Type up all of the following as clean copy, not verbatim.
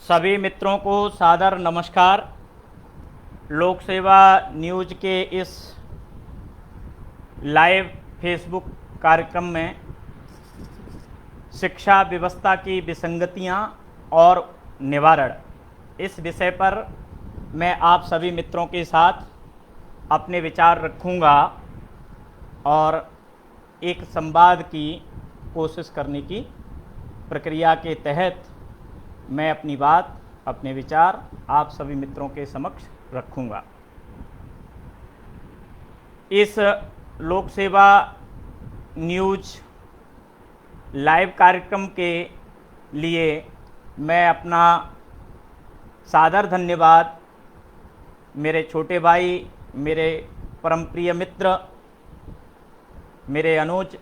सभी मित्रों को सादर नमस्कार। लोक सेवा न्यूज के इस लाइव फेसबुक कार्यक्रम में शिक्षा व्यवस्था की विसंगतियां और निवारण, इस विषय पर मैं आप सभी मित्रों के साथ अपने विचार रखूंगा और एक संवाद की कोशिश करने की प्रक्रिया के तहत मैं अपनी बात, अपने विचार आप सभी मित्रों के समक्ष रखूंगा। इस लोक सेवा न्यूज लाइव कार्यक्रम के लिए मैं अपना सादर धन्यवाद मेरे छोटे भाई, मेरे परम प्रिय मित्र, मेरे अनुज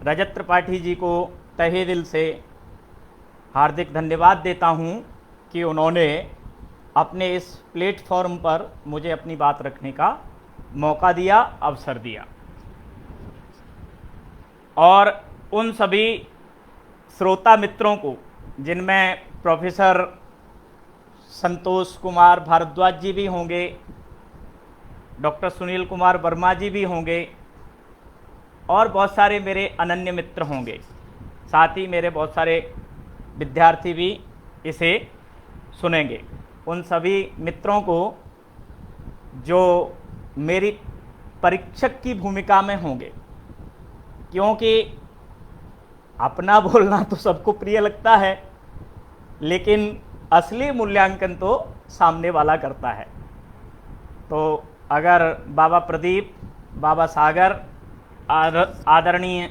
रजत त्रिपाठी जी को तहे दिल से हार्दिक धन्यवाद देता हूं कि उन्होंने अपने इस प्लेटफॉर्म पर मुझे अपनी बात रखने का मौका दिया, अवसर दिया। और उन सभी श्रोता मित्रों को, जिनमें प्रोफेसर संतोष कुमार भारद्वाज जी भी होंगे, डॉक्टर सुनील कुमार वर्मा जी भी होंगे और बहुत सारे मेरे अनन्य मित्र होंगे, साथ ही मेरे बहुत सारे विद्यार्थी भी इसे सुनेंगे। उन सभी मित्रों को जो मेरी परीक्षक की भूमिका में होंगे, क्योंकि अपना बोलना तो सबको प्रिय लगता है, लेकिन असली मूल्यांकन तो सामने वाला करता है। तो अगर बाबा प्रदीप, बाबा सागर, आदरणीय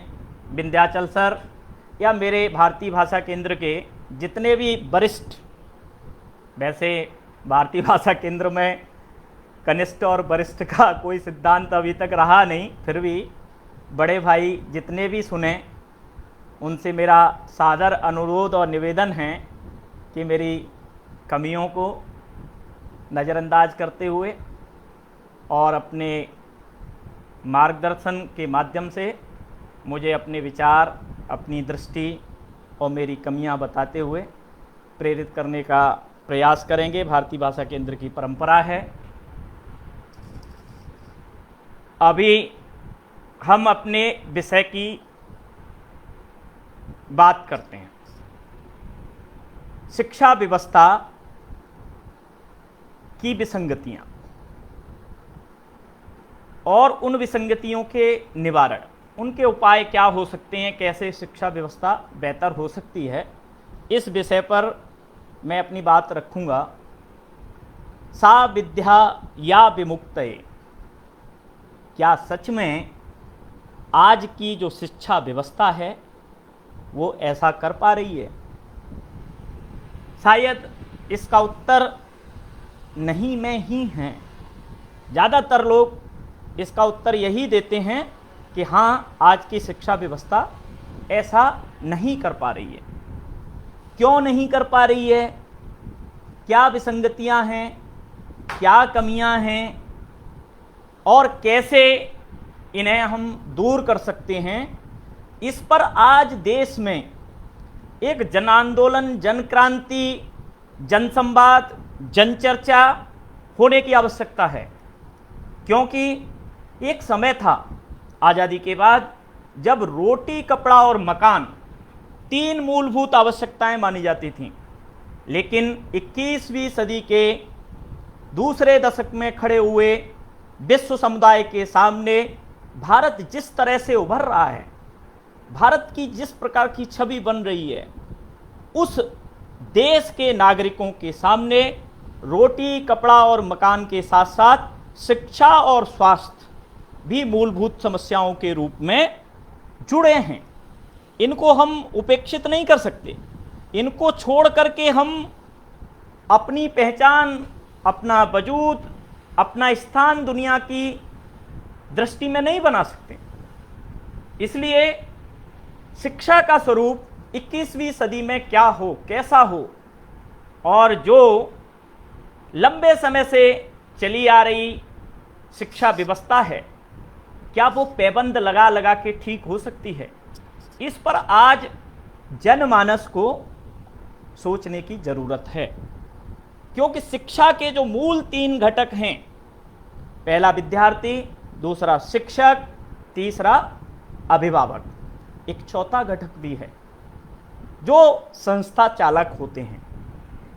विंध्याचल सर या मेरे भारतीय भाषा केंद्र के जितने भी वरिष्ठ, वैसे भारतीय भाषा केंद्र में कनिष्ठ और वरिष्ठ का कोई सिद्धांत अभी तक रहा नहीं, फिर भी बड़े भाई जितने भी सुने, उनसे मेरा सादर अनुरोध और निवेदन है कि मेरी कमियों को नज़रअंदाज करते हुए और अपने मार्गदर्शन के माध्यम से मुझे अपने विचार, अपनी दृष्टि और मेरी कमियां बताते हुए प्रेरित करने का प्रयास करेंगे। भारतीय भाषा केंद्र की परंपरा है। अभी हम अपने विषय की बात करते हैं, शिक्षा व्यवस्था की विसंगतियां और उन विसंगतियों के निवारण, उनके उपाय क्या हो सकते हैं, कैसे शिक्षा व्यवस्था बेहतर हो सकती है, इस विषय पर मैं अपनी बात रखूंगा। सा विद्या या विमुक्तये, क्या सच में आज की जो शिक्षा व्यवस्था है वो ऐसा कर पा रही है? शायद इसका उत्तर नहीं में ही है। ज़्यादातर लोग इसका उत्तर यही देते हैं कि हाँ, आज की शिक्षा व्यवस्था ऐसा नहीं कर पा रही है। क्यों नहीं कर पा रही है? क्या विसंगतियां हैं, क्या कमियां हैं और कैसे इन्हें हम दूर कर सकते हैं, इस पर आज देश में एक जन आंदोलन, जन क्रांति, जन संवाद, जन चर्चा होने की आवश्यकता है। क्योंकि एक समय था आज़ादी के बाद जब रोटी, कपड़ा और मकान 3 मूलभूत आवश्यकताएं मानी जाती थीं, लेकिन 21वीं सदी के दूसरे दशक में खड़े हुए विश्व समुदाय के सामने भारत जिस तरह से उभर रहा है, भारत की जिस प्रकार की छवि बन रही है, उस देश के नागरिकों के सामने रोटी, कपड़ा और मकान के साथ साथ शिक्षा और स्वास्थ्य भी मूलभूत समस्याओं के रूप में जुड़े हैं। इनको हम उपेक्षित नहीं कर सकते। इनको छोड़ करके हम अपनी पहचान, अपना वजूद, अपना स्थान दुनिया की दृष्टि में नहीं बना सकते। इसलिए शिक्षा का स्वरूप 21वीं सदी में क्या हो, कैसा हो, और जो लंबे समय से चली आ रही शिक्षा व्यवस्था है, क्या वो पैबंद लगा लगा के ठीक हो सकती है? इस पर आज जनमानस को सोचने की जरूरत है, क्योंकि शिक्षा के जो मूल 3 घटक हैं, पहला विद्यार्थी, दूसरा शिक्षक, तीसरा अभिभावक, एक चौथा घटक भी है जो संस्था चालक होते हैं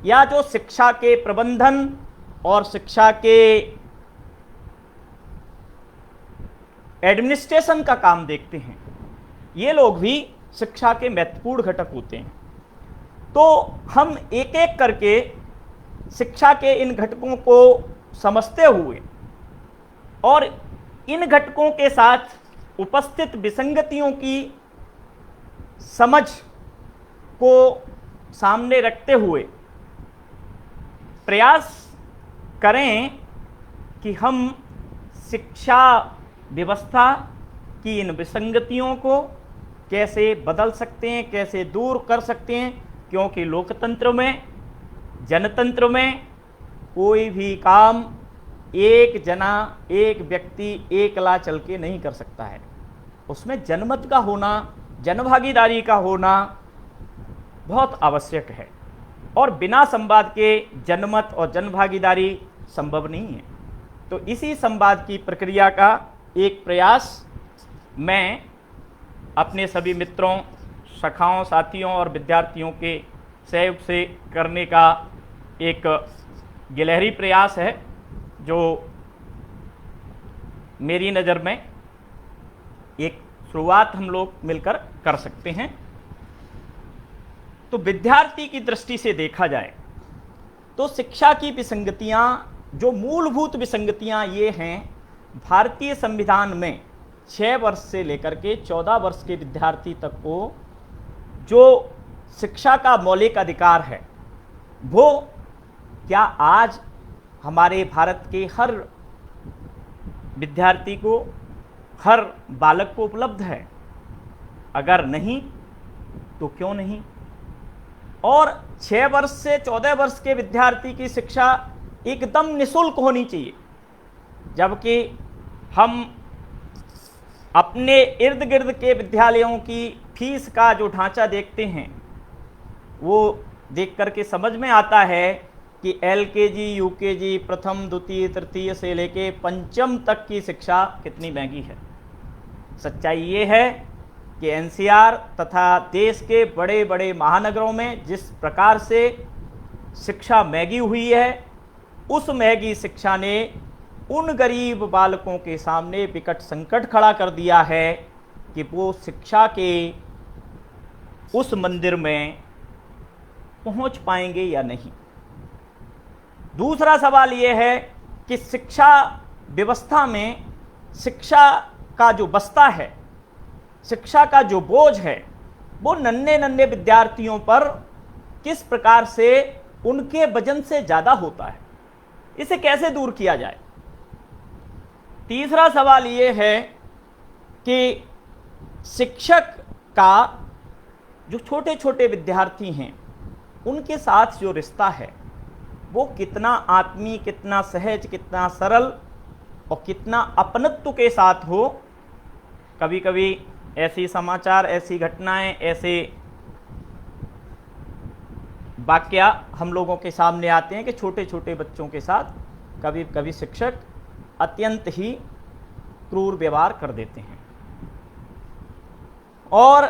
या जो शिक्षा के प्रबंधन और शिक्षा के एडमिनिस्ट्रेशन का काम देखते हैं। ये लोग भी शिक्षा के महत्वपूर्ण घटक होते हैं। तो हम एक एक करके शिक्षा के इन घटकों को समझते हुए और इन घटकों के साथ उपस्थित विसंगतियों की समझ को सामने रखते हुए प्रयास करें कि हम शिक्षा व्यवस्था की इन विसंगतियों को कैसे बदल सकते हैं, कैसे दूर कर सकते हैं, क्योंकि लोकतंत्र में, जनतंत्र में कोई भी काम एक जना, एक व्यक्ति एकला चल के नहीं कर सकता है। उसमें जनमत का होना, जनभागीदारी का होना बहुत आवश्यक है और बिना संवाद के जनमत और जनभागीदारी संभव नहीं है। तो इसी संवाद की प्रक्रिया का एक प्रयास मैं अपने सभी मित्रों, सखाओं, साथियों और विद्यार्थियों के सहयोग से करने का एक गिलहरी प्रयास है जो मेरी नज़र में एक शुरुआत हम लोग मिलकर कर सकते हैं। तो विद्यार्थी की दृष्टि से देखा जाए तो शिक्षा की विसंगतियां, जो मूलभूत विसंगतियां ये हैं, भारतीय संविधान में 6 वर्ष से लेकर के 14 वर्ष के विद्यार्थी तक को जो शिक्षा का मौलिक अधिकार है, वो क्या आज हमारे भारत के हर विद्यार्थी को, हर बालक को उपलब्ध है? अगर नहीं तो क्यों नहीं? और 6 वर्ष से 14 वर्ष के विद्यार्थी की शिक्षा एकदम निःशुल्क होनी चाहिए, जबकि हम अपने इर्द गिर्द के विद्यालयों की फीस का जो ढांचा देखते हैं, वो देख करके समझ में आता है कि एलकेजी, यूकेजी, प्रथम, द्वितीय, तृतीय से लेके पंचम तक की शिक्षा कितनी महंगी है। सच्चाई ये है कि एनसीआर तथा देश के बड़े बड़े महानगरों में जिस प्रकार से शिक्षा महंगी हुई है, उस महंगी शिक्षा ने उन गरीब बालकों के सामने विकट संकट खड़ा कर दिया है कि वो शिक्षा के उस मंदिर में पहुंच पाएंगे या नहीं। दूसरा सवाल ये है कि शिक्षा व्यवस्था में शिक्षा का जो बस्ता है, शिक्षा का जो बोझ है, वो नन्हे नन्हे विद्यार्थियों पर किस प्रकार से उनके वजन से ज़्यादा होता है। इसे कैसे दूर किया जाए? तीसरा सवाल ये है कि शिक्षक का जो छोटे छोटे विद्यार्थी हैं, उनके साथ जो रिश्ता है वो कितना आत्मीय, कितना सहज, कितना सरल और कितना अपनत्व के साथ हो। कभी कभी ऐसी समाचार, ऐसी घटनाएं, ऐसे वाकया हम लोगों के सामने आते हैं कि छोटे छोटे बच्चों के साथ कभी कभी शिक्षक अत्यंत ही क्रूर व्यवहार कर देते हैं। और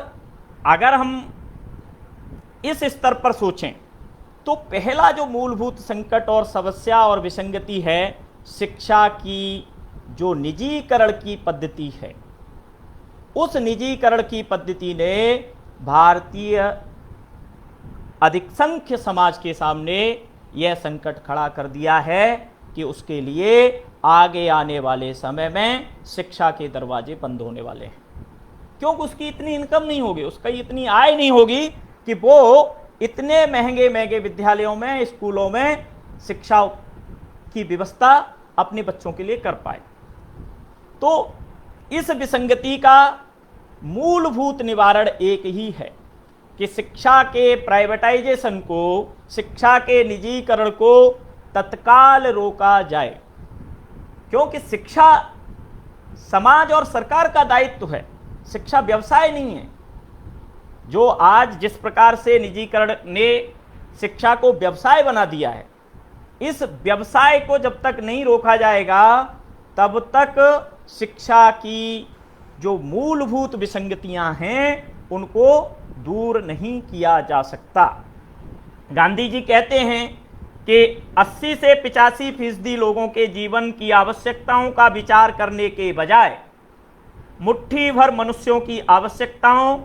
अगर हम इस स्तर पर सोचें तो पहला जो मूलभूत संकट और समस्या और विसंगति है, शिक्षा की जो निजीकरण की पद्धति है, उस निजीकरण की पद्धति ने भारतीय अधिकसंख्य समाज के सामने यह संकट खड़ा कर दिया है कि उसके लिए आगे आने वाले समय में शिक्षा के दरवाजे बंद होने वाले हैं, क्योंकि उसकी इतनी इनकम नहीं होगी, उसका इतनी आय नहीं होगी कि वो इतने महंगे महंगे विद्यालयों में, स्कूलों में शिक्षा की व्यवस्था अपने बच्चों के लिए कर पाए। तो इस विसंगति का मूलभूत निवारण एक ही है कि शिक्षा के प्राइवेटाइजेशन को, शिक्षा के निजीकरण को तत्काल रोका जाए, क्योंकि शिक्षा समाज और सरकार का दायित्व है, शिक्षा व्यवसाय नहीं है। जो आज जिस प्रकार से निजीकरण ने शिक्षा को व्यवसाय बना दिया है। इस व्यवसाय को जब तक नहीं रोका जाएगा तब तक शिक्षा की जो मूलभूत विसंगतियां हैं उनको दूर नहीं किया जा सकता। गांधी जी कहते हैं कि 80 से 85% लोगों के जीवन की आवश्यकताओं का विचार करने के बजाय मुट्ठी भर मनुष्यों की आवश्यकताओं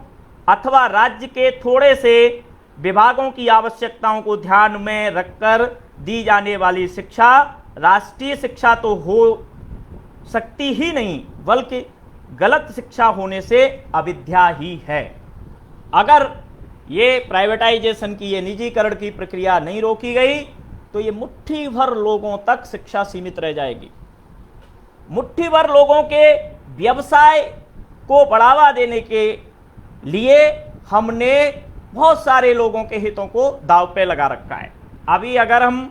अथवा राज्य के थोड़े से विभागों की आवश्यकताओं को ध्यान में रखकर दी जाने वाली शिक्षा राष्ट्रीय शिक्षा तो हो सकती ही नहीं, बल्कि गलत शिक्षा होने से अविद्या ही है। अगर ये प्राइवेटाइजेशन की, ये निजीकरण की प्रक्रिया नहीं रोकी गई तो ये मुट्ठी भर लोगों तक शिक्षा सीमित रह जाएगी। मुट्ठी भर लोगों के व्यवसाय को बढ़ावा देने के लिए हमने बहुत सारे लोगों के हितों को दांव पे लगा रखा है। अभी अगर हम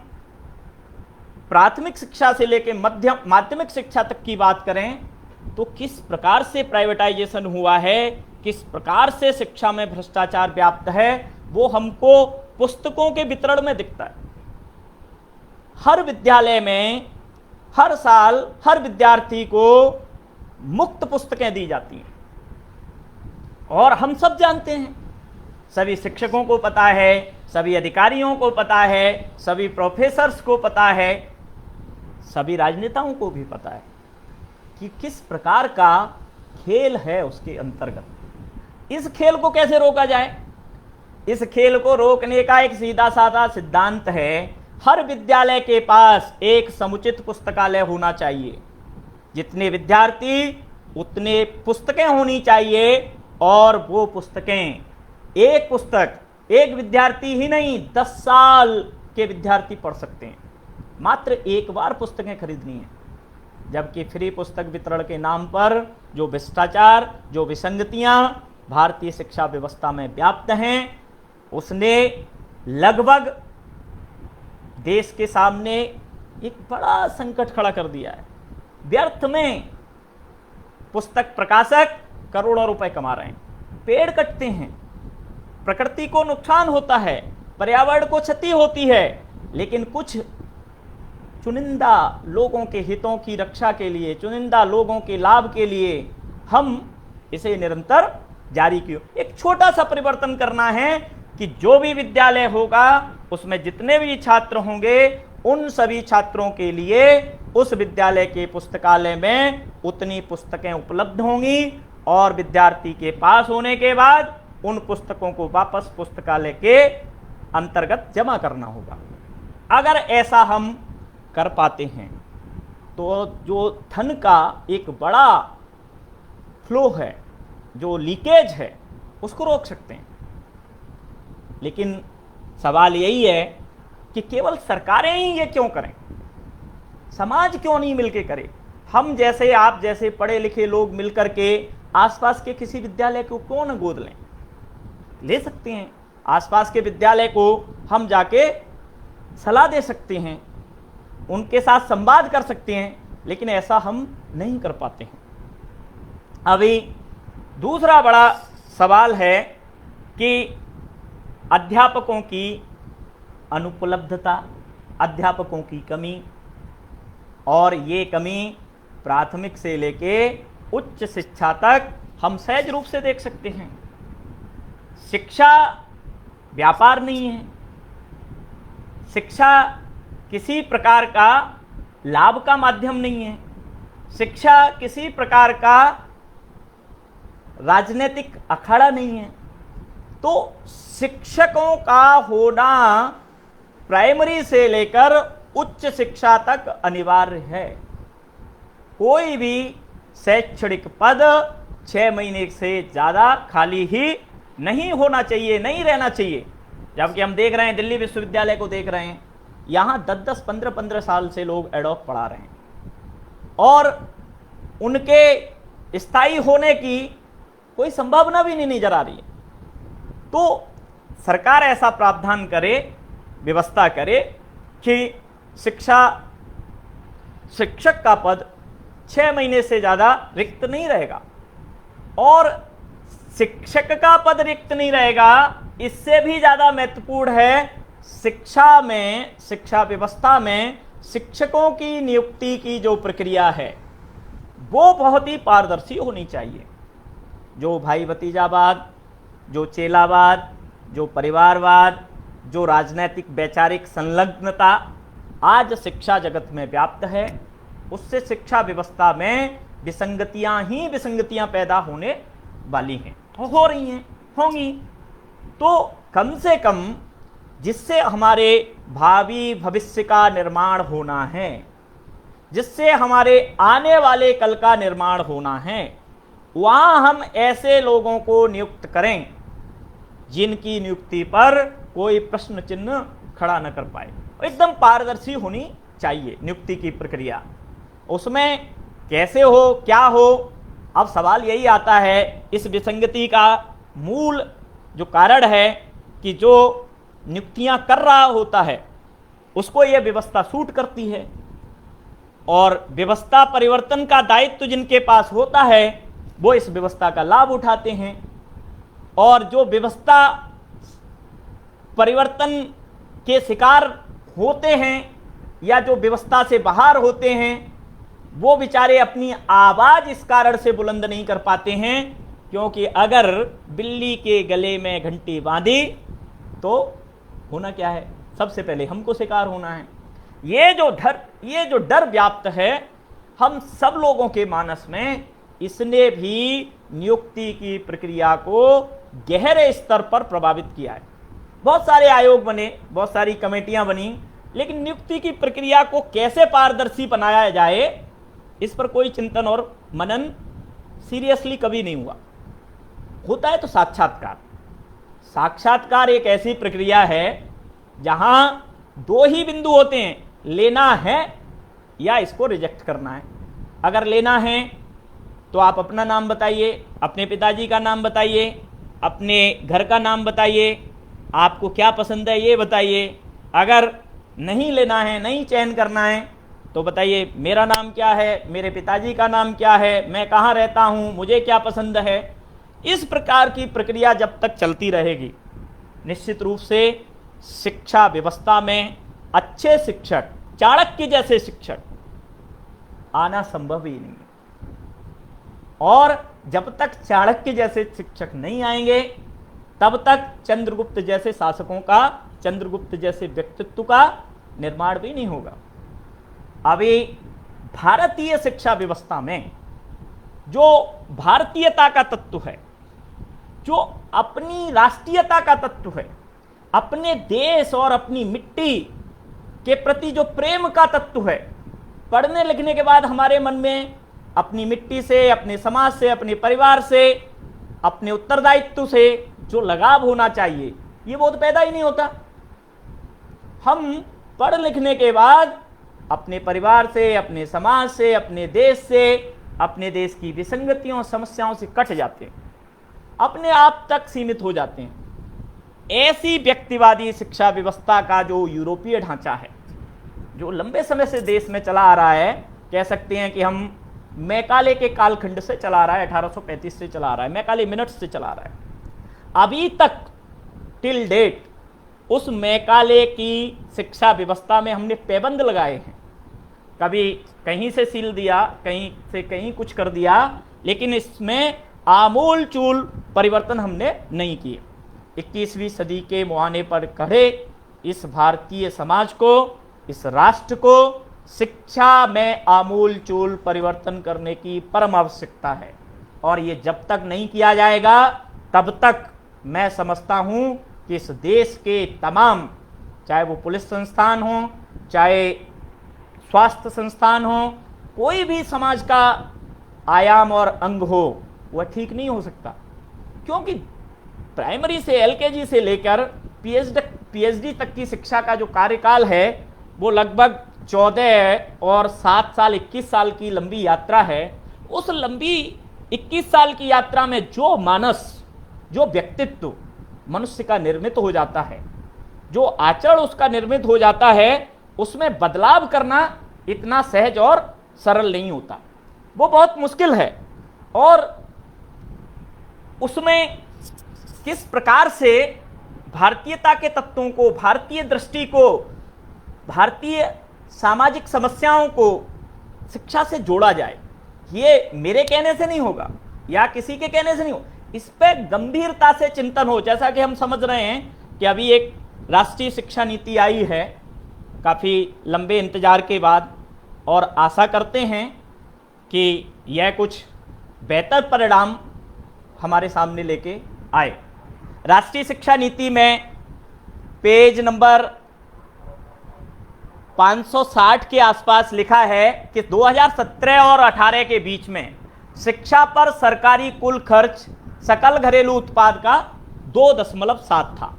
प्राथमिक शिक्षा से लेकर माध्यमिक शिक्षा तक की बात करें तो किस प्रकार से प्राइवेटाइजेशन हुआ है, किस प्रकार से शिक्षा में भ्रष्टाचार व्याप्त है, वो हमको पुस्तकों के वितरण में दिखता है। हर विद्यालय में हर साल हर विद्यार्थी को मुफ्त पुस्तकें दी जाती हैं और हम सब जानते हैं, सभी शिक्षकों को पता है, सभी अधिकारियों को पता है, सभी प्रोफेसर्स को पता है, सभी राजनेताओं को भी पता है कि किस प्रकार का खेल है उसके अंतर्गत। इस खेल को कैसे रोका जाए? इस खेल को रोकने का एक सीधा साधा सिद्धांत है, हर विद्यालय के पास एक समुचित पुस्तकालय होना चाहिए। जितने विद्यार्थी उतने पुस्तकें होनी चाहिए और वो पुस्तकें, एक पुस्तक एक विद्यार्थी ही नहीं 10 साल के विद्यार्थी पढ़ सकते हैं। मात्र एक बार पुस्तकें खरीदनी है। जबकि फ्री पुस्तक वितरण के नाम पर जो भ्रष्टाचार, जो विसंगतियां भारतीय शिक्षा व्यवस्था में व्याप्त हैं, उसने लगभग देश के सामने एक बड़ा संकट खड़ा कर दिया है। व्यर्थ में पुस्तक प्रकाशक करोड़ों रुपए कमा रहे हैं, पेड़ कटते हैं, प्रकृति को नुकसान होता है, पर्यावरण को क्षति होती है, लेकिन कुछ चुनिंदा लोगों के हितों की रक्षा के लिए, चुनिंदा लोगों के लाभ के लिए हम इसे निरंतर जारी किया। एक छोटा सा परिवर्तन करना है कि जो भी विद्यालय होगा उसमें जितने भी छात्र होंगे उन सभी छात्रों के लिए उस विद्यालय के पुस्तकालय में उतनी पुस्तकें उपलब्ध होंगी और विद्यार्थी के पास होने के बाद उन पुस्तकों को वापस पुस्तकालय के अंतर्गत जमा करना होगा। अगर ऐसा हम कर पाते हैं तो जो धन का एक बड़ा फ्लो है, जो लीकेज है, उसको रोक सकते हैं। लेकिन सवाल यही है कि केवल सरकारें ही ये क्यों करें, समाज क्यों नहीं मिलकर करे? हम जैसे, आप जैसे पढ़े लिखे लोग मिलकर के आसपास के किसी विद्यालय को क्यों न गोद लें? ले सकते हैं। आसपास के विद्यालय को हम जाके सलाह दे सकते हैं, उनके साथ संवाद कर सकते हैं, लेकिन ऐसा हम नहीं कर पाते हैं। अभी दूसरा बड़ा सवाल है कि अध्यापकों की अनुपलब्धता, अध्यापकों की कमी, और ये कमी प्राथमिक से लेके उच्च शिक्षा तक हम सहज रूप से देख सकते हैं। शिक्षा व्यापार नहीं है, शिक्षा किसी प्रकार का लाभ का माध्यम नहीं है, शिक्षा किसी प्रकार का राजनीतिक अखाड़ा नहीं है। तो शिक्षकों का होना प्राइमरी से लेकर उच्च शिक्षा तक अनिवार्य है। कोई भी शैक्षणिक पद 6 महीने से ज़्यादा खाली ही नहीं होना चाहिए, नहीं रहना चाहिए। जबकि हम देख रहे हैं, दिल्ली विश्वविद्यालय को देख रहे हैं, यहाँ 10-10, 15-15 साल से लोग एडॉक पढ़ा रहे हैं और उनके स्थायी होने की कोई संभावना भी नहीं नजर आ रही है। तो सरकार ऐसा प्रावधान करे, व्यवस्था करे कि शिक्षक का पद 6 महीने से ज़्यादा रिक्त नहीं रहेगा, और शिक्षक का पद रिक्त नहीं रहेगा। इससे भी ज़्यादा महत्वपूर्ण है, शिक्षा व्यवस्था में शिक्षकों की नियुक्ति की जो प्रक्रिया है वो बहुत ही पारदर्शी होनी चाहिए। जो भाई भतीजावाद, जो चेलावाद, जो परिवारवाद, जो राजनैतिक वैचारिक संलग्नता आज शिक्षा जगत में व्याप्त है, उससे शिक्षा व्यवस्था में विसंगतियां पैदा होने वाली हैं, हो रही हैं, होंगी। तो कम से कम जिससे हमारे भावी भविष्य का निर्माण होना है, जिससे हमारे आने वाले कल का निर्माण होना है, वहां हम ऐसे लोगों को नियुक्त करें जिनकी नियुक्ति पर कोई प्रश्न चिन्ह खड़ा न कर पाए। एकदम पारदर्शी होनी चाहिए नियुक्ति की प्रक्रिया। उसमें कैसे हो, क्या हो, अब सवाल यही आता है, इस विसंगति का मूल जो कारण है कि जो नियुक्तियां कर रहा होता है उसको यह व्यवस्था सूट करती है, और व्यवस्था परिवर्तन का दायित्व जिनके पास होता है वो इस व्यवस्था का लाभ उठाते हैं, और जो व्यवस्था परिवर्तन के शिकार होते हैं या जो व्यवस्था से बाहर होते हैं वो बेचारे अपनी आवाज इस कारण से बुलंद नहीं कर पाते हैं, क्योंकि अगर बिल्ली के गले में घंटी बांधी तो होना क्या है, सबसे पहले हमको शिकार होना है। ये जो डर व्याप्त है हम सब लोगों के मानस में, इसने भी नियुक्ति की प्रक्रिया को गहरे स्तर पर प्रभावित किया है। बहुत सारे आयोग बने, बहुत सारी कमेटियां बनी, लेकिन नियुक्ति की प्रक्रिया को कैसे पारदर्शी बनाया जाए इस पर कोई चिंतन और मनन सीरियसली कभी नहीं हुआ। होता है तो साक्षात्कार एक ऐसी प्रक्रिया है जहां दो ही बिंदु होते हैं, लेना है या इसको रिजेक्ट करना है। अगर लेना है तो आप अपना नाम बताइए, अपने पिताजी का नाम बताइए, अपने घर का नाम बताइए, आपको क्या पसंद है ये बताइए। अगर नहीं लेना है, नहीं चयन करना है तो बताइए मेरा नाम क्या है, मेरे पिताजी का नाम क्या है, मैं कहाँ रहता हूँ, मुझे क्या पसंद है। इस प्रकार की प्रक्रिया जब तक चलती रहेगी निश्चित रूप से शिक्षा व्यवस्था में अच्छे शिक्षक, चाणक्य जैसे शिक्षक आना संभव ही नहीं है। और जब तक चाणक्य जैसे शिक्षक नहीं आएंगे तब तक चंद्रगुप्त जैसे शासकों का, चंद्रगुप्त जैसे व्यक्तित्व का निर्माण भी नहीं होगा। अभी भारतीय शिक्षा व्यवस्था में जो भारतीयता का तत्व है, जो अपनी राष्ट्रीयता का तत्व है, अपने देश और अपनी मिट्टी के प्रति जो प्रेम का तत्व है, पढ़ने लिखने के बाद हमारे मन में अपनी मिट्टी से, अपने समाज से, अपने परिवार से, अपने उत्तरदायित्व से जो लगाव होना चाहिए ये बोध पैदा ही नहीं होता। हम पढ़ लिखने के बाद अपने परिवार से, अपने समाज से, अपने देश से, अपने देश की विसंगतियों समस्याओं से कट जाते हैं, अपने आप तक सीमित हो जाते हैं। ऐसी व्यक्तिवादी शिक्षा व्यवस्था का जो यूरोपीय ढांचा है, जो लंबे समय से देश में चला आ रहा है, कह सकते हैं कि हम मैकाले के कालखंड से चला रहा है, 1835 से चला रहा है, मैकाले मिनट्स से चला रहा है। अभी तक टिल डेट उस मैकाले की शिक्षा व्यवस्था में हमने पैबंद लगाए हैं। कभी कहीं से सील दिया, कहीं से कहीं कुछ कर दिया, लेकिन इसमें आमूल चूल परिवर्तन हमने नहीं किए। 21वीं सदी के मुहाने पर खड़े इस भारतीय समाज को, इस राष्ट्र को शिक्षा में आमूल चूल परिवर्तन करने की परम आवश्यकता है, और ये जब तक नहीं किया जाएगा तब तक मैं समझता हूं कि इस देश के तमाम, चाहे वो पुलिस संस्थान हो, चाहे स्वास्थ्य संस्थान हो, कोई भी समाज का आयाम और अंग हो, वह ठीक नहीं हो सकता। क्योंकि प्राइमरी से, एलकेजी से लेकर पीएचडी तक की शिक्षा का जो कार्यकाल है वो लगभग 14 और 7 साल 21 साल की लंबी यात्रा है। उस लंबी 21 साल की यात्रा में जो मानस, जो व्यक्तित्व मनुष्य का निर्मित हो जाता है, जो आचरण उसका निर्मित हो जाता है, उसमें बदलाव करना इतना सहज और सरल नहीं होता, वो बहुत मुश्किल है। और उसमें किस प्रकार से भारतीयता के तत्वों को, भारतीय दृष्टि को, भारतीय सामाजिक समस्याओं को शिक्षा से जोड़ा जाए। ये मेरे कहने से नहीं होगा या किसी के कहने से नहीं हो, इस पर गंभीरता से चिंतन हो। जैसा कि हम समझ रहे हैं कि अभी एक राष्ट्रीय शिक्षा नीति आई है काफ़ी लंबे इंतजार के बाद, और आशा करते हैं कि यह कुछ बेहतर परिणाम हमारे सामने लेके आए। राष्ट्रीय शिक्षा नीति में पेज नंबर 560 के आसपास लिखा है कि 2017 और 18 के बीच में शिक्षा पर सरकारी कुल खर्च सकल घरेलू उत्पाद का 2.7 था।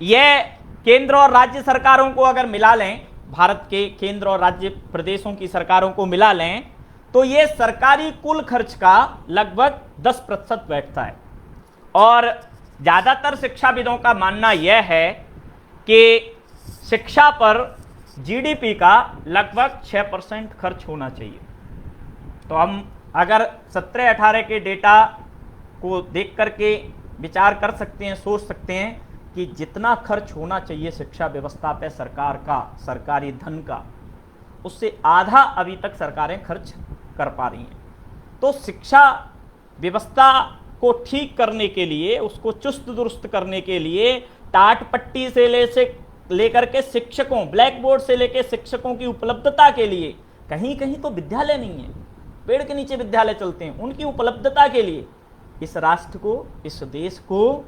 यह केंद्र और राज्य सरकारों को अगर मिला लें, भारत के केंद्र और राज्य प्रदेशों की सरकारों को मिला लें, तो यह सरकारी कुल खर्च का लगभग 10% बैठता है। और ज़्यादातर शिक्षाविदों का मानना यह है कि शिक्षा पर जीडीपी का लगभग 6% खर्च होना चाहिए। तो हम अगर 17-18 के डेटा को देख करके विचार कर सकते हैं, सोच सकते हैं कि जितना खर्च होना चाहिए शिक्षा व्यवस्था पे सरकार का, सरकारी धन का, उससे आधा अभी तक सरकारें खर्च कर पा रही हैं। तो शिक्षा व्यवस्था को ठीक करने के लिए, उसको चुस्त दुरुस्त करने के लिए, टाट पट्टी से लेकर के शिक्षकों, ब्लैक बोर्ड से लेकर शिक्षकों की उपलब्धता के लिए, कहीं कहीं तो विद्यालय नहीं है, पेड़ के नीचे विद्यालय चलते हैं, उनकी उपलब्धता के लिए इस राष्ट्र को, इस देश को,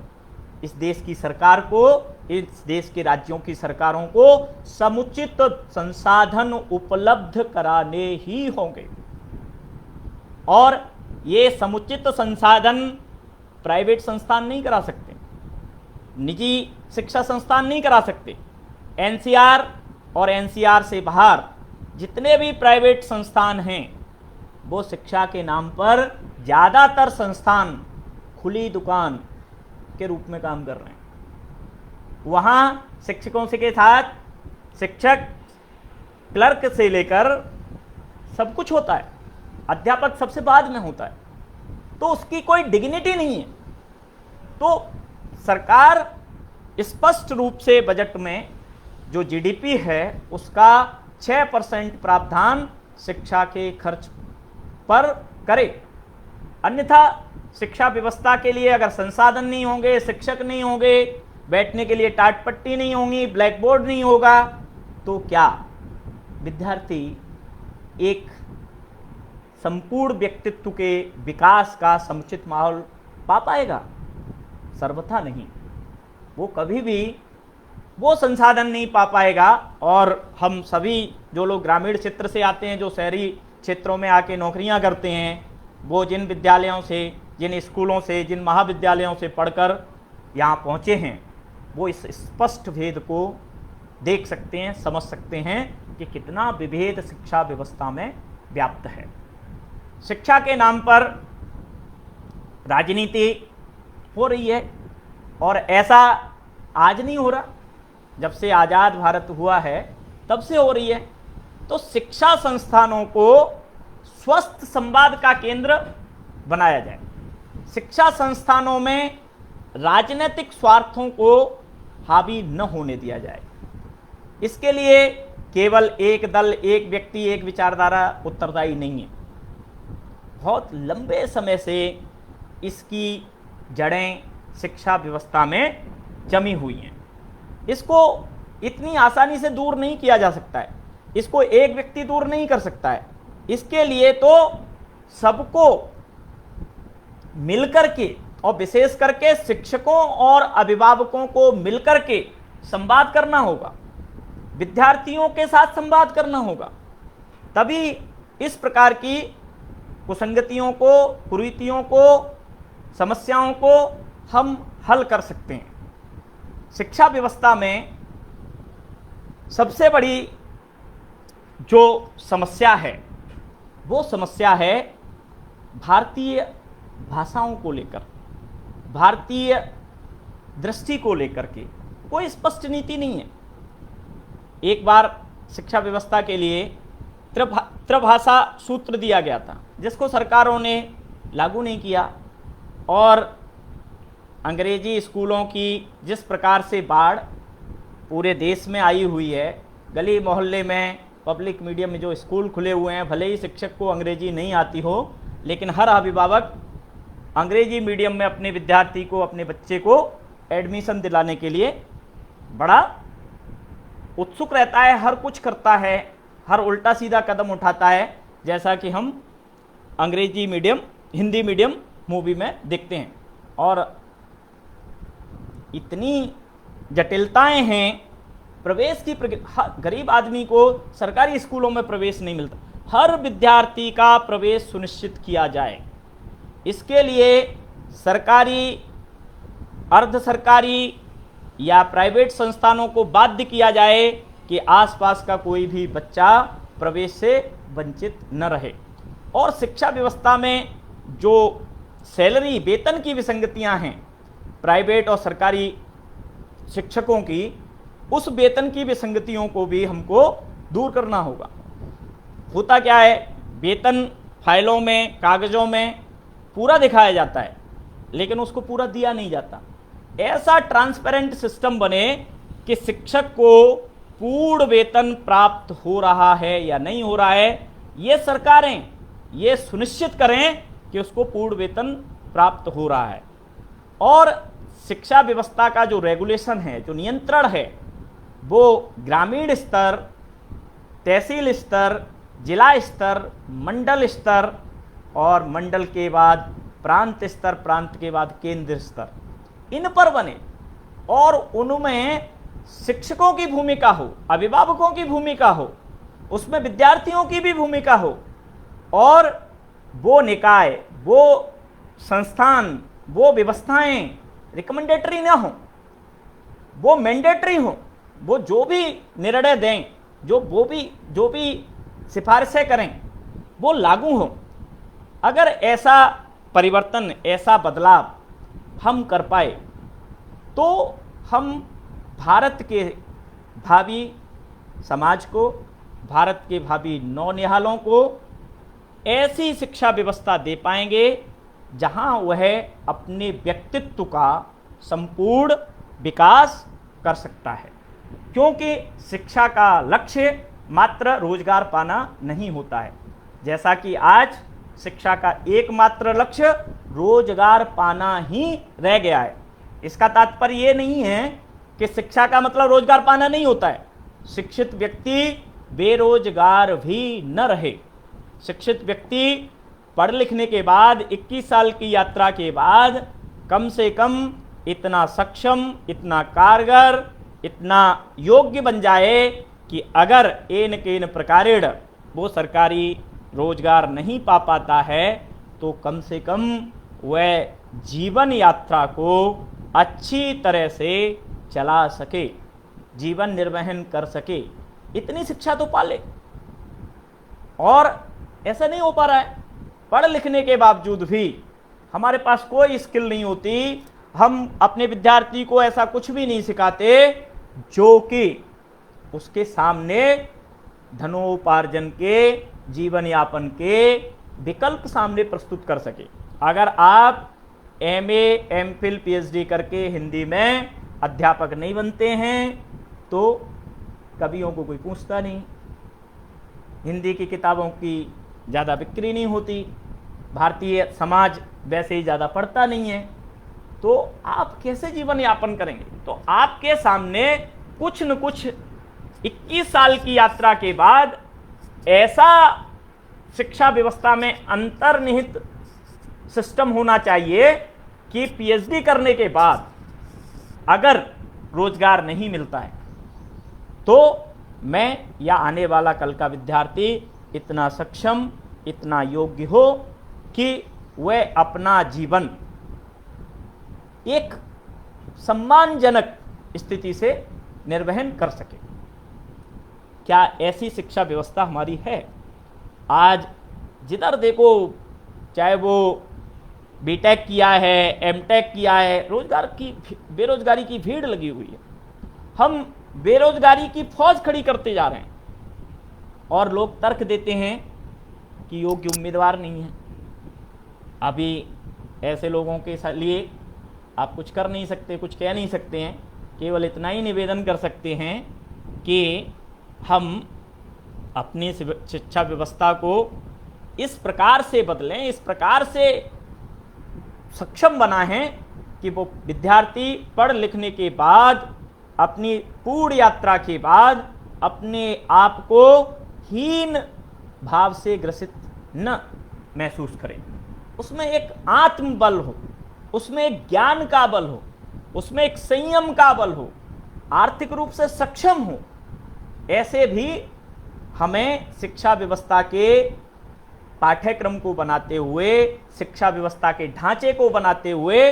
इस देश की सरकार को, इस देश के राज्यों की सरकारों को समुचित संसाधन उपलब्ध कराने ही होंगे। और ये समुचित संसाधन प्राइवेट संस्थान नहीं करा सकते, निजी शिक्षा संस्थान नहीं करा सकते। एनसीआर और एनसीआर से बाहर जितने भी प्राइवेट संस्थान हैं, वो शिक्षा के नाम पर ज़्यादातर संस्थान खुली दुकान के रूप में काम कर रहे हैं। वहाँ शिक्षकों से के साथ शिक्षक, क्लर्क से लेकर सब कुछ होता है, अध्यापक सबसे बाद में होता है, तो उसकी कोई डिग्निटी नहीं है। तो सरकार स्पष्ट रूप से बजट में जो जीडीपी है उसका 6% प्रावधान शिक्षा के खर्च पर करे। अन्यथा शिक्षा व्यवस्था के लिए अगर संसाधन नहीं होंगे, शिक्षक नहीं होंगे, बैठने के लिए टाट पट्टी नहीं होंगी, ब्लैक बोर्ड नहीं होगा, तो क्या विद्यार्थी एक संपूर्ण व्यक्तित्व के विकास का समुचित माहौल पा पाएगा? सर्वथा नहीं। वो कभी भी वो संसाधन नहीं पा पाएगा। और हम सभी जो लोग ग्रामीण क्षेत्र से आते हैं, जो शहरी क्षेत्रों में आके नौकरियां करते हैं, वो जिन विद्यालयों से, जिन स्कूलों से, जिन महाविद्यालयों से पढ़कर यहाँ पहुँचे हैं, वो इस स्पष्ट भेद को देख सकते हैं, समझ सकते हैं कि कितना विभेद शिक्षा व्यवस्था में व्याप्त है। शिक्षा के नाम पर राजनीति हो रही है, और ऐसा आज नहीं हो रहा, जब से आज़ाद भारत हुआ है तब से हो रही है। तो शिक्षा संस्थानों को स्वस्थ संवाद का केंद्र बनाया जाए। शिक्षा संस्थानों में राजनीतिक स्वार्थों को हावी न होने दिया जाए। इसके लिए केवल एक दल, एक व्यक्ति, एक विचारधारा उत्तरदायी नहीं है। बहुत लंबे समय से इसकी जड़ें शिक्षा व्यवस्था में जमी हुई हैं। इसको इतनी आसानी से दूर नहीं किया जा सकता है, इसको एक व्यक्ति दूर नहीं कर सकता है। इसके लिए तो सबको मिलकर के, और विशेष करके शिक्षकों और अभिभावकों को मिलकर के संवाद करना होगा, विद्यार्थियों के साथ संवाद करना होगा। तभी इस प्रकार की कुसंगतियों को, कुरीतियों को, समस्याओं को हम हल कर सकते हैं। शिक्षा व्यवस्था में सबसे बड़ी जो समस्या है, वो समस्या है भारतीय भाषाओं को लेकर, भारतीय दृष्टि को लेकर के कोई स्पष्ट नीति नहीं है। एक बार शिक्षा व्यवस्था के लिए त्रिभाषा सूत्र दिया गया था, जिसको सरकारों ने लागू नहीं किया, और अंग्रेजी स्कूलों की जिस प्रकार से बाढ़ पूरे देश में आई हुई है, गली मोहल्ले में पब्लिक मीडियम में जो स्कूल खुले हुए हैं, भले ही शिक्षक को अंग्रेजी नहीं आती हो, लेकिन हर अभिभावक अंग्रेजी मीडियम में अपने विद्यार्थी को, अपने बच्चे को एडमिशन दिलाने के लिए बड़ा उत्सुक रहता है, हर कुछ करता है, हर उल्टा सीधा कदम उठाता है, जैसा कि हम अंग्रेजी मीडियम, हिंदी मीडियम मूवी में देखते हैं। और इतनी जटिलताएं हैं प्रवेश की, गरीब आदमी को सरकारी स्कूलों में प्रवेश नहीं मिलता। हर विद्यार्थी का प्रवेश सुनिश्चित किया जाए, इसके लिए सरकारी, अर्ध सरकारी या प्राइवेट संस्थानों को बाध्य किया जाए कि आसपास का कोई भी बच्चा प्रवेश से वंचित न रहे। और शिक्षा व्यवस्था में जो सैलरी, वेतन की विसंगतियां हैं प्राइवेट और सरकारी शिक्षकों की, उस वेतन की विसंगतियों को भी हमको दूर करना होगा। होता क्या है, वेतन फाइलों में, कागजों में पूरा दिखाया जाता है, लेकिन उसको पूरा दिया नहीं जाता। ऐसा ट्रांसपेरेंट सिस्टम बने कि शिक्षक को पूर्ण वेतन प्राप्त हो रहा है या नहीं हो रहा है, ये सरकारें ये सुनिश्चित करें कि उसको पूर्ण वेतन प्राप्त हो रहा है। और शिक्षा व्यवस्था का जो रेगुलेशन है, जो नियंत्रण है, वो ग्रामीण स्तर, तहसील स्तर, जिला स्तर, मंडल स्तर और मंडल के बाद प्रांत स्तर, प्रांत के बाद केंद्र स्तर, इन पर बने और उनमें शिक्षकों की भूमिका हो, अभिभावकों की भूमिका हो, उसमें विद्यार्थियों की भी भूमिका हो। और वो निकाय, वो संस्थान, वो व्यवस्थाएं रिकमेंडेटरी ना हो, वो मैंडेटरी हो। वो जो भी निर्णय दें, जो भी सिफारिशें करें, वो लागू हो। अगर ऐसा परिवर्तन, ऐसा बदलाव हम कर पाए तो हम भारत के भावी समाज को, भारत के भावी नौनिहालों को ऐसी शिक्षा व्यवस्था दे पाएंगे जहां वह अपने व्यक्तित्व का संपूर्ण विकास कर सकता है। क्योंकि शिक्षा का लक्ष्य मात्र रोजगार पाना नहीं होता है, जैसा कि आज शिक्षा का एकमात्र लक्ष्य रोजगार पाना ही रह गया है। इसका तात्पर्य ये नहीं है कि शिक्षा का मतलब रोजगार पाना नहीं होता है। शिक्षित व्यक्ति बेरोजगार भी न रहे। शिक्षित व्यक्ति पढ़ लिखने के बाद, 21 साल की यात्रा के बाद कम से कम इतना सक्षम, इतना कारगर, इतना योग्य बन जाए कि अगर एन केन प्रकारेण वो सरकारी रोजगार नहीं पा पाता है तो कम से कम वह जीवन यात्रा को अच्छी तरह से चला सके, जीवन निर्वहन कर सके, इतनी शिक्षा तो पाले। और ऐसा नहीं हो पा रहा है। पढ़ लिखने के बावजूद भी हमारे पास कोई स्किल नहीं होती, हम अपने विद्यार्थी को ऐसा कुछ भी नहीं सिखाते जो कि उसके सामने धनोपार्जन के, जीवन यापन के विकल्प सामने प्रस्तुत कर सके। अगर आप एमए, एमफिल, पीएचडी करके हिंदी में अध्यापक नहीं बनते हैं तो कवियों को कोई पूछता नहीं, हिंदी की किताबों की ज़्यादा बिक्री नहीं होती, भारतीय समाज वैसे ही ज़्यादा पढ़ता नहीं है, तो आप कैसे जीवन यापन करेंगे? तो आपके सामने कुछ न कुछ 21 साल की यात्रा के बाद ऐसा शिक्षा व्यवस्था में अंतर्निहित सिस्टम होना चाहिए कि पीएचडी करने के बाद अगर रोजगार नहीं मिलता है तो मैं या आने वाला कल का विद्यार्थी इतना सक्षम, इतना योग्य हो कि वह अपना जीवन एक सम्मानजनक स्थिति से निर्वहन कर सके। क्या ऐसी शिक्षा व्यवस्था हमारी है? आज जिधर देखो, चाहे वो बीटेक किया है, एमटेक किया है, बेरोजगारी की भीड़ लगी हुई है। हम बेरोजगारी की फौज खड़ी करते जा रहे हैं और लोग तर्क देते हैं कि योग्य उम्मीदवार नहीं है। अभी ऐसे लोगों के लिए आप कुछ कर नहीं सकते, कुछ कह नहीं सकते हैं, केवल इतना ही निवेदन कर सकते हैं कि हम अपनी शिक्षा व्यवस्था को इस प्रकार से बदलें, इस प्रकार से सक्षम बनाएं कि वो विद्यार्थी पढ़ लिखने के बाद, अपनी पूर्ण यात्रा के बाद अपने आप को हीन भाव से ग्रसित न महसूस करें। उसमें एक आत्मबल हो, उसमें एक ज्ञान का बल हो, उसमें एक संयम का बल हो, आर्थिक रूप से सक्षम हो। ऐसे भी हमें शिक्षा व्यवस्था के पाठ्यक्रम को बनाते हुए, शिक्षा व्यवस्था के ढांचे को बनाते हुए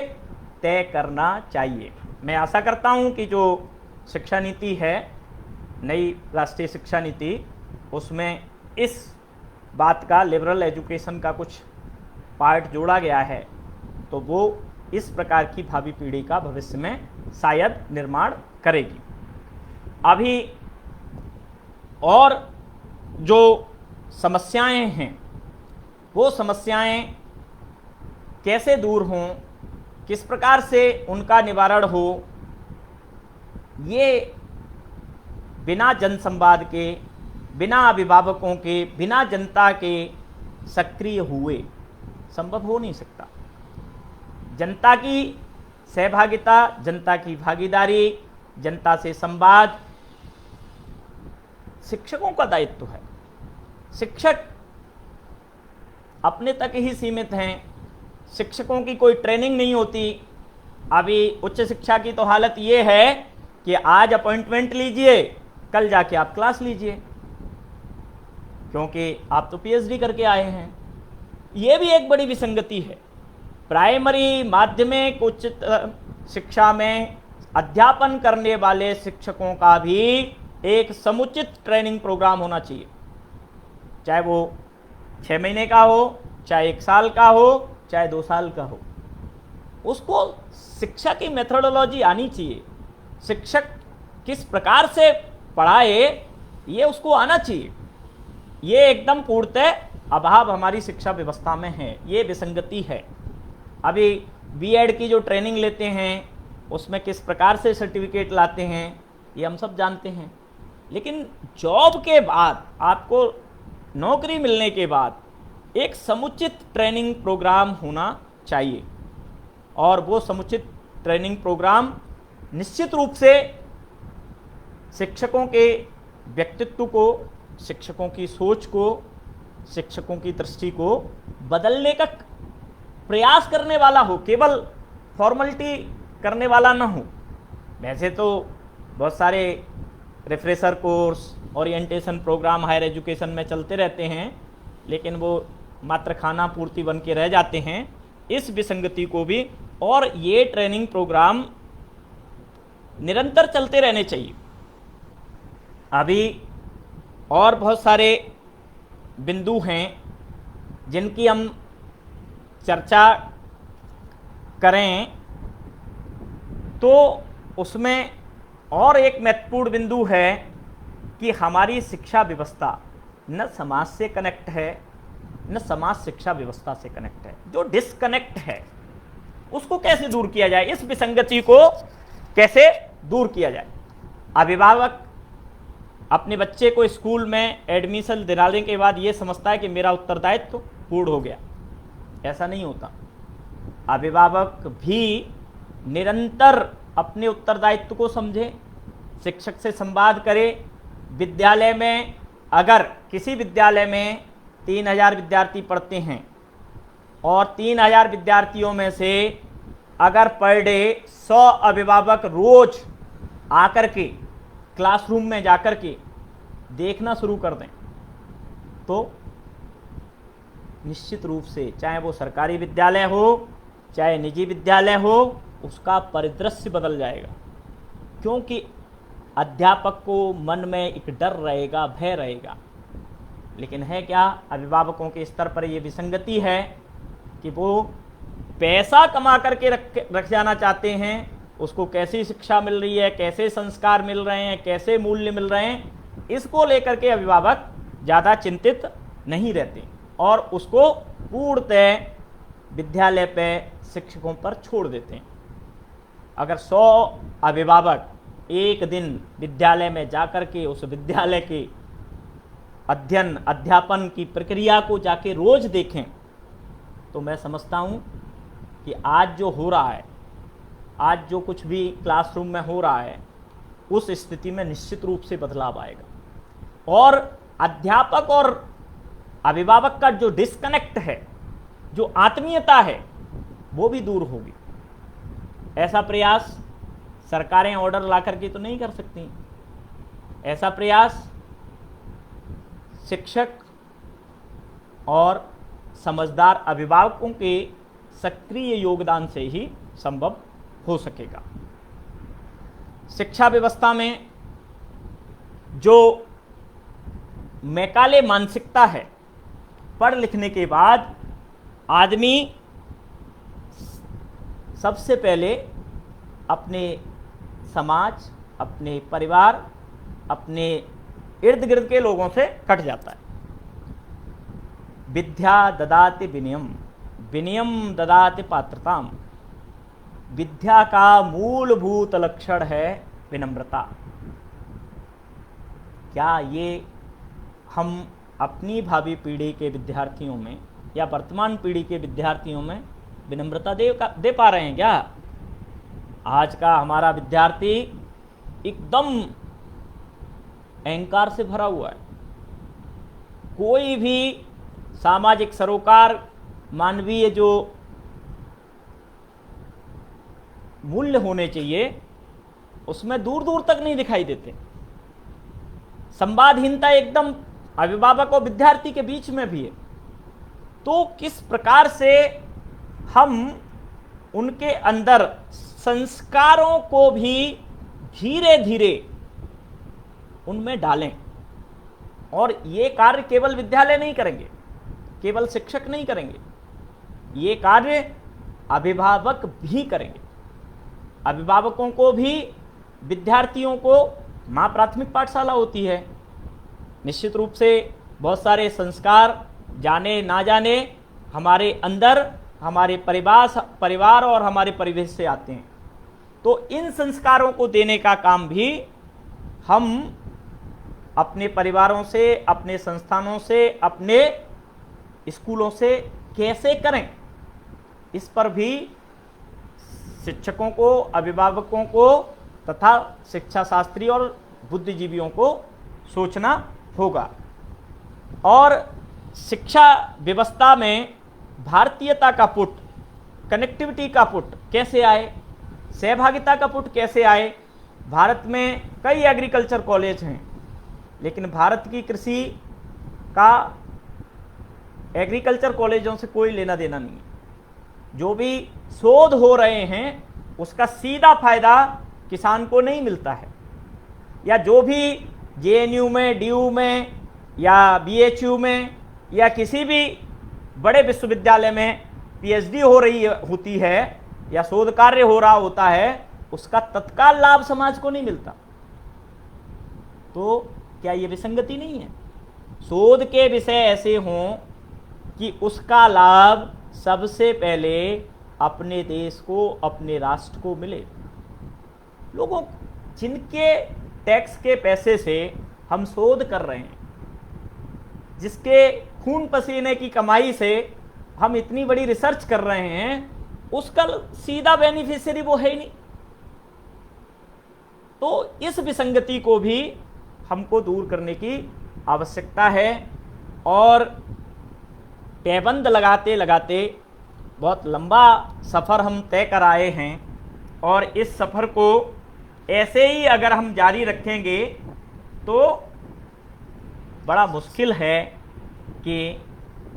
तय करना चाहिए। मैं आशा करता हूं कि जो शिक्षा नीति है, नई राष्ट्रीय शिक्षा नीति, उसमें इस बात का, लिबरल एजुकेशन का कुछ पार्ट जोड़ा गया है, तो वो इस प्रकार की भावी पीढ़ी का भविष्य में शायद निर्माण करेगी। अभी और जो समस्याएं हैं, वो समस्याएं कैसे दूर हों, किस प्रकार से उनका निवारण हो, ये बिना जनसंवाद के, बिना अभिभावकों के, बिना जनता के सक्रिय हुए संभव हो नहीं सकता। जनता की सहभागिता, जनता की भागीदारी, जनता से संवाद शिक्षकों का दायित्व है। शिक्षक अपने तक ही सीमित हैं, शिक्षकों की कोई ट्रेनिंग नहीं होती। अभी उच्च शिक्षा की तो हालत ये है कि आज अपॉइंटमेंट लीजिए, कल जाके आप क्लास लीजिए, क्योंकि आप तो पीएचडी करके आए हैं। ये भी एक बड़ी विसंगति है। प्राइमरी, माध्यमिक, उच्चतर शिक्षा में अध्यापन करने वाले शिक्षकों का भी एक समुचित ट्रेनिंग प्रोग्राम होना चाहिए, चाहे वो 6 महीने का हो, चाहे 1 साल का हो, चाहे 2 साल का हो। उसको शिक्षा की मेथोडोलॉजी आनी चाहिए। शिक्षक किस प्रकार से पढ़ाए, ये उसको आना चाहिए। ये एकदम पूर्णतः अभाव हमारी शिक्षा व्यवस्था में है, ये विसंगति है। अभी बीएड की जो ट्रेनिंग लेते हैं, उसमें किस प्रकार से सर्टिफिकेट लाते हैं, ये हम सब जानते हैं। लेकिन जॉब के बाद, आपको नौकरी मिलने के बाद एक समुचित ट्रेनिंग प्रोग्राम होना चाहिए, और वो समुचित ट्रेनिंग प्रोग्राम निश्चित रूप से शिक्षकों के व्यक्तित्व को, शिक्षकों की सोच को, शिक्षकों की दृष्टि को बदलने का प्रयास करने वाला हो, केवल फॉर्मेलिटी करने वाला ना हो। वैसे तो बहुत सारे refresher course, orientation programme higher education में चलते रहते हैं, लेकिन वो मात्र खाना पूर्ति बन के रह जाते हैं। इस विसंगति को भी, और ये ट्रेनिंग प्रोग्राम निरंतर चलते रहने चाहिए। अभी और बहुत सारे बिंदु हैं जिनकी हम चर्चा करें, तो उसमें और एक महत्वपूर्ण बिंदु है कि हमारी शिक्षा व्यवस्था न समाज से कनेक्ट है, न समाज शिक्षा व्यवस्था से कनेक्ट है। जो डिस्कनेक्ट है उसको कैसे दूर किया जाए, इस विसंगति को कैसे दूर किया जाए। अभिभावक अपने बच्चे को स्कूल में एडमिशन दिलाने के बाद ये समझता है कि मेरा उत्तरदायित्व पूर्ण हो गया। ऐसा नहीं होता। अभिभावक भी निरंतर अपने उत्तरदायित्व को समझे, शिक्षक से संवाद करे। विद्यालय में, अगर किसी विद्यालय में 3000 विद्यार्थी पढ़ते हैं और 3000 विद्यार्थियों में से अगर पर डे 100 अभिभावक रोज आकर के क्लासरूम में जाकर के देखना शुरू कर दें, तो निश्चित रूप से, चाहे वो सरकारी विद्यालय हो चाहे निजी विद्यालय हो, उसका परिदृश्य बदल जाएगा। क्योंकि अध्यापक को मन में एक डर रहेगा, भय रहेगा। लेकिन है क्या, अभिभावकों के स्तर पर यह विसंगति है कि वो पैसा कमा करके रख जाना चाहते हैं। उसको कैसी शिक्षा मिल रही है, कैसे संस्कार मिल रहे हैं, कैसे मूल्य मिल रहे हैं, इसको लेकर के अभिभावक ज़्यादा चिंतित नहीं रहते और उसको पूर्णतः विद्यालय पे शिक्षकों पर छोड़ देते हैं। अगर 100 अभिभावक एक दिन विद्यालय में जाकर के उस विद्यालय के अध्ययन अध्यापन की प्रक्रिया को जाके रोज देखें, तो मैं समझता हूँ कि आज जो हो रहा है, आज जो कुछ भी क्लासरूम में हो रहा है, उस स्थिति में निश्चित रूप से बदलाव आएगा और अध्यापक और अभिभावक का जो डिस्कनेक्ट है, जो आत्मीयता है, वो भी दूर होगी। ऐसा प्रयास सरकारें ऑर्डर ला करके तो नहीं कर सकती। ऐसा प्रयास शिक्षक और समझदार अभिभावकों के सक्रिय योगदान से ही संभव हो सकेगा। शिक्षा व्यवस्था में जो मैकाले मानसिकता है, पढ़ लिखने के बाद आदमी सबसे पहले अपने समाज, अपने परिवार, अपने इर्द गिर्द के लोगों से कट जाता है। विद्या ददाति विनयम, विनयम ददाति पात्रताम। विद्या का मूलभूत लक्षण है विनम्रता। क्या ये हम अपनी भावी पीढ़ी के विद्यार्थियों में या वर्तमान पीढ़ी के विद्यार्थियों में विनम्रता दे पा रहे हैं क्या? आज का हमारा विद्यार्थी एकदम अहंकार से भरा हुआ है। कोई भी सामाजिक सरोकार, मानवीय जो मूल्य होने चाहिए, उसमें दूर दूर तक नहीं दिखाई देते। संवादहीनता एकदम अभिभावक और विद्यार्थी के बीच में भी है। तो किस प्रकार से हम उनके अंदर संस्कारों को भी धीरे धीरे उनमें डालें। और ये कार्य केवल विद्यालय नहीं करेंगे, केवल शिक्षक नहीं करेंगे, ये कार्य अभिभावक भी करेंगे। अभिभावकों को भी विद्यार्थियों को, माँ प्राथमिक पाठशाला होती है, निश्चित रूप से बहुत सारे संस्कार जाने ना जाने हमारे अंदर, हमारे परिवार और हमारे परिवेश से आते हैं। तो इन संस्कारों को देने का काम भी हम अपने परिवारों से, अपने संस्थानों से, अपने स्कूलों से कैसे करें, इस पर भी शिक्षकों को, अभिभावकों को तथा शिक्षा शास्त्री और बुद्धिजीवियों को सोचना होगा। और शिक्षा व्यवस्था में भारतीयता का पुट, कनेक्टिविटी का पुट कैसे आए, सहभागिता का पुट कैसे आए। भारत में कई एग्रीकल्चर कॉलेज हैं, लेकिन भारत की कृषि का एग्रीकल्चर कॉलेजों से कोई लेना देना नहीं है। जो भी शोध हो रहे हैं उसका सीधा फायदा किसान को नहीं मिलता है। या जो भी जेएनयू में, डीयू में या बीएचयू में या किसी भी बड़े विश्वविद्यालय में पीएचडी हो रही होती है या शोध कार्य हो रहा होता है, उसका तत्काल लाभ समाज को नहीं मिलता। तो क्या ये विसंगति नहीं है? शोध के विषय ऐसे हों कि उसका लाभ सबसे पहले अपने देश को, अपने राष्ट्र को मिले। लोगों जिनके टैक्स के पैसे से हम शोध कर रहे हैं, जिसके खून पसीने की कमाई से हम इतनी बड़ी रिसर्च कर रहे हैं, उसका सीधा बेनिफिशियरी वो है ही नहीं। तो इस विसंगति को भी हमको दूर करने की आवश्यकता है। और पैबंद लगाते लगाते बहुत लंबा सफ़र हम तय कर आए हैं, और इस सफ़र को ऐसे ही अगर हम जारी रखेंगे तो बड़ा मुश्किल है कि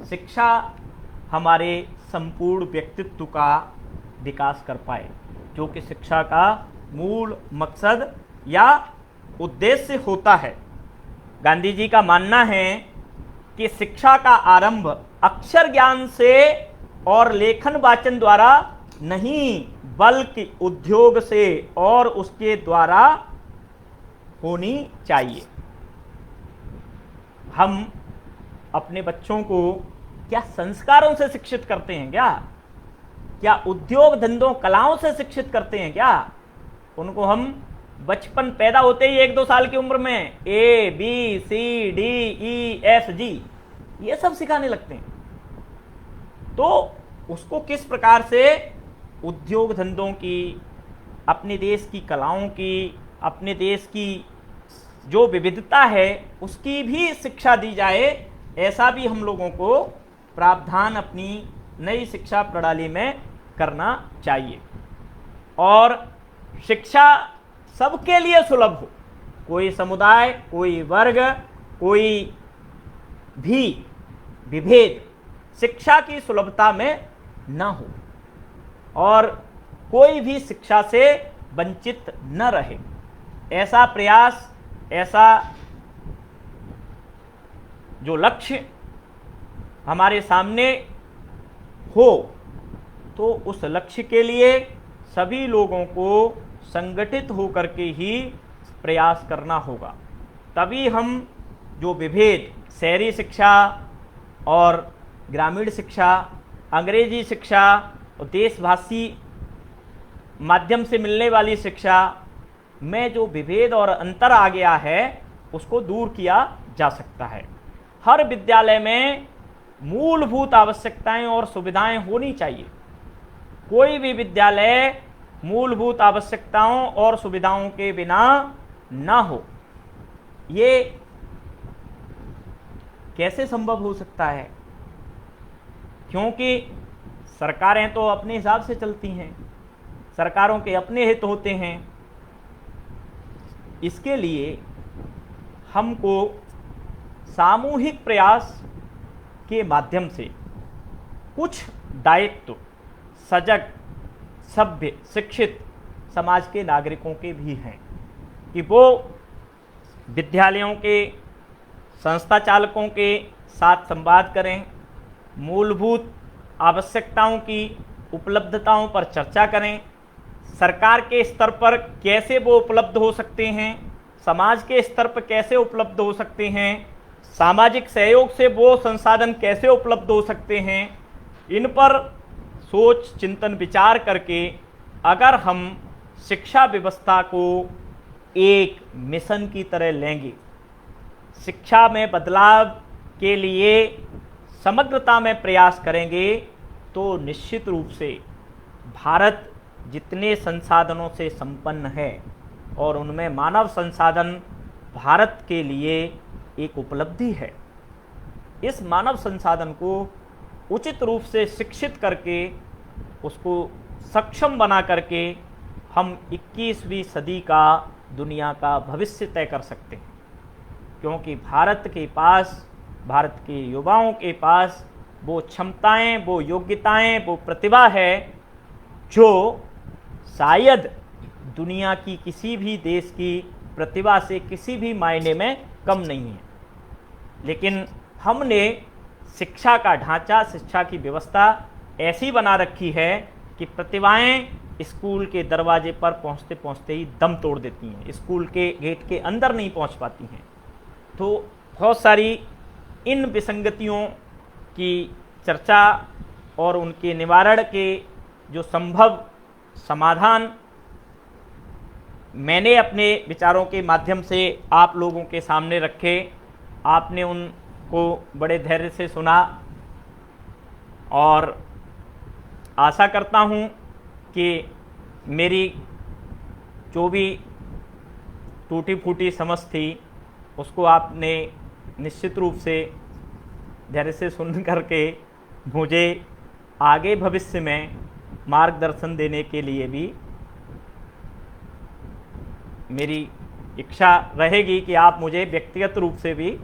शिक्षा हमारे संपूर्ण व्यक्तित्व का विकास कर पाए, जो कि शिक्षा का मूल मकसद या उद्देश्य होता है। गांधी जी का मानना है कि शिक्षा का आरंभ अक्षर ज्ञान से और लेखन वाचन द्वारा नहीं, बल्कि उद्योग से और उसके द्वारा होनी चाहिए। हम अपने बच्चों को क्या संस्कारों से शिक्षित करते हैं? क्या उद्योग धंधों कलाओं से शिक्षित करते हैं क्या? उनको हम बचपन पैदा होते ही 1-2 साल की उम्र में ABCDEFG ये सब सिखाने लगते हैं। तो उसको किस प्रकार से उद्योग धंधों की, अपने देश की कलाओं की, अपने देश की जो विविधता है उसकी भी शिक्षा दी जाए, ऐसा भी हम लोगों को प्रावधान अपनी नई शिक्षा प्रणाली में करना चाहिए। और शिक्षा सबके लिए सुलभ हो, कोई समुदाय, कोई वर्ग, कोई भी विभेद शिक्षा की सुलभता में न हो और कोई भी शिक्षा से वंचित न रहे, ऐसा प्रयास, ऐसा जो लक्ष्य हमारे सामने हो, तो उस लक्ष्य के लिए सभी लोगों को संगठित होकर के ही प्रयास करना होगा। तभी हम जो विभेद, शहरी शिक्षा और ग्रामीण शिक्षा, अंग्रेजी शिक्षा और देशभाषी माध्यम से मिलने वाली शिक्षा में जो विभेद और अंतर आ गया है, उसको दूर किया जा सकता है। हर विद्यालय में मूलभूत आवश्यकताएं और सुविधाएं होनी चाहिए। कोई भी विद्यालय मूलभूत आवश्यकताओं और सुविधाओं के बिना ना हो, ये कैसे संभव हो सकता है? क्योंकि सरकारें तो अपने हिसाब से चलती हैं, सरकारों के अपने हित होते हैं। इसके लिए हमको सामूहिक प्रयास के माध्यम से कुछ दायित्व सजग, सभ्य, शिक्षित समाज के नागरिकों के भी हैं कि वो विद्यालयों के संस्था चालकों के साथ संवाद करें, मूलभूत आवश्यकताओं की उपलब्धताओं पर चर्चा करें, सरकार के स्तर पर कैसे वो उपलब्ध हो सकते हैं, समाज के स्तर पर कैसे उपलब्ध हो सकते हैं, सामाजिक सहयोग से वो संसाधन कैसे उपलब्ध हो सकते हैं, इन पर सोच चिंतन विचार करके अगर हम शिक्षा व्यवस्था को एक मिशन की तरह लेंगे, शिक्षा में बदलाव के लिए समग्रता में प्रयास करेंगे, तो निश्चित रूप से भारत जितने संसाधनों से संपन्न है और उनमें मानव संसाधन भारत के लिए एक उपलब्धि है, इस मानव संसाधन को उचित रूप से शिक्षित करके उसको सक्षम बना करके हम 21वीं सदी का दुनिया का भविष्य तय कर सकते हैं। क्योंकि भारत के पास, भारत के युवाओं के पास वो क्षमताएं, वो योग्यताएं, वो प्रतिभा है जो शायद दुनिया की किसी भी देश की प्रतिभा से किसी भी मायने में कम नहीं है। लेकिन हमने शिक्षा का ढांचा, शिक्षा की व्यवस्था ऐसी बना रखी है कि प्रतिभाएं स्कूल के दरवाजे पर पहुंचते पहुंचते ही दम तोड़ देती हैं, स्कूल के गेट के अंदर नहीं पहुंच पाती हैं। तो बहुत सारी इन विसंगतियों की चर्चा और उनके निवारण के जो संभव समाधान मैंने अपने विचारों के माध्यम से आप लोगों के सामने रखे। आपने उनको बड़े धैर्य से सुना और आशा करता हूँ कि मेरी जो भी टूटी फूटी समझ थी उसको आपने निश्चित रूप से धैर्य से सुन करके मुझे आगे भविष्य में मार्गदर्शन देने के लिए भी मेरी इच्छा रहेगी कि आप मुझे व्यक्तिगत रूप से भी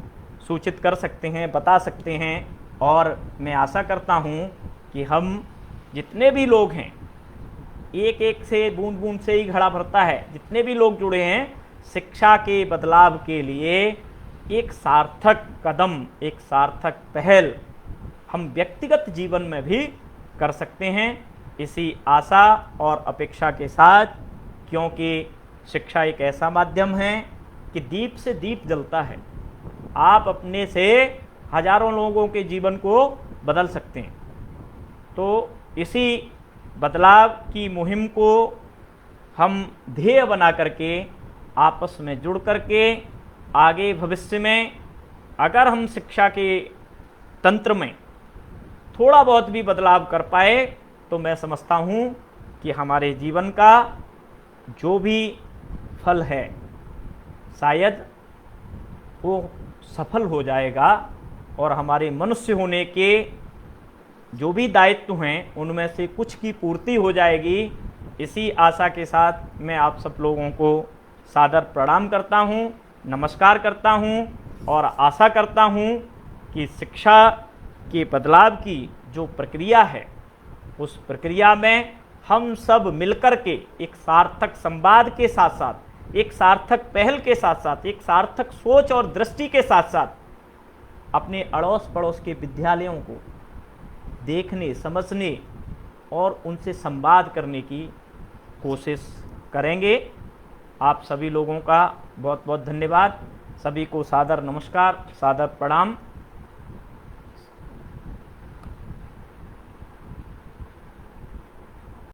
सूचित कर सकते हैं, बता सकते हैं। और मैं आशा करता हूँ कि हम जितने भी लोग हैं, एक एक से बूंद बूंद से ही घड़ा भरता है, जितने भी लोग जुड़े हैं, शिक्षा के बदलाव के लिए एक सार्थक कदम, एक सार्थक पहल हम व्यक्तिगत जीवन में भी कर सकते हैं, इसी आशा और अपेक्षा के साथ। क्योंकि शिक्षा एक ऐसा माध्यम है कि दीप से दीप जलता है, आप अपने से हजारों लोगों के जीवन को बदल सकते हैं। तो इसी बदलाव की मुहिम को हम ध्येय बना करके आपस में जुड़ करके आगे भविष्य में अगर हम शिक्षा के तंत्र में थोड़ा बहुत भी बदलाव कर पाए तो मैं समझता हूँ कि हमारे जीवन का जो भी फल है शायद वो सफल हो जाएगा और हमारे मनुष्य होने के जो भी दायित्व हैं उनमें से कुछ की पूर्ति हो जाएगी। इसी आशा के साथ मैं आप सब लोगों को सादर प्रणाम करता हूँ, नमस्कार करता हूँ और आशा करता हूँ कि शिक्षा के बदलाव की जो प्रक्रिया है उस प्रक्रिया में हम सब मिलकर के एक सार्थक संवाद के साथ साथ, एक सार्थक पहल के साथ साथ, एक सार्थक सोच और दृष्टि के साथ साथ अपने अड़ोस पड़ोस के विद्यालयों को देखने, समझने और उनसे संवाद करने की कोशिश करेंगे। आप सभी लोगों का बहुत बहुत धन्यवाद। सभी को सादर नमस्कार, सादर प्रणाम।